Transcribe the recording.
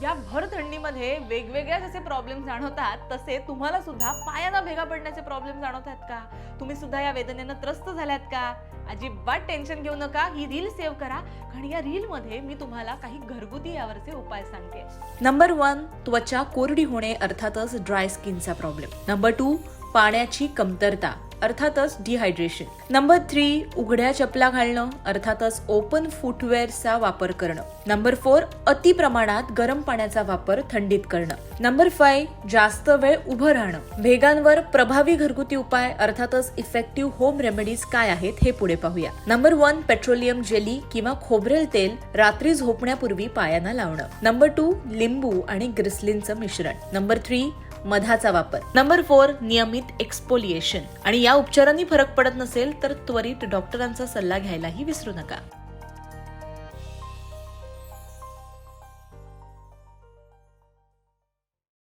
ज्या भर थंडीमध्ये वेगवेगळ्या जसे प्रॉब्लेम जाणवतात तसे तुम्हाला सुद्धा पायांना भेगा पडण्याचे प्रॉब्लेम जाणवत आहेत का? तुम्ही सुद्धा या वेदनेनं त्रस्त झाल्यात का? अजिबात टेन्शन घेऊ नका, ही रील सेव्ह करा, कारण या रील मध्ये मी तुम्हाला काही घरगुती यावरचे उपाय सांगते. नंबर 1, त्वचा कोरडी होणे अर्थातच ड्राय स्किनचा प्रॉब्लेम. नंबर 2, पाण्याची कमतरता अर्थातच डिहायड्रेशन. नंबर 3, उघड्या चपला घालणं अर्थातच ओपन फुटवेअरचा वापर करणं. नंबर 4, अति प्रमाणात गरम पाण्याचा वापर थंडीत करणं. नंबर 5, जास्त वेळ उभं राहणं. भेगांवर प्रभावी घरगुती उपाय अर्थातच इफेक्टिव्ह होम रेमेडीज काय आहेत हे पुढे पाहूया. नंबर 1, पेट्रोलियम जेली किंवा खोबरेल तेल रात्री झोपण्यापूर्वी पायांना लावणं. नंबर 2, लिंबू आणि ग्लिसरीनचं मिश्रण. नंबर 3, मधाचा वापर. नंबर 4, नियमित एक्सफोलिएशन. आणि या उपचारांनी फरक पडत नसेल तर त्वरित डॉक्टरांचा सल्ला घ्यायलाही विसरू नका.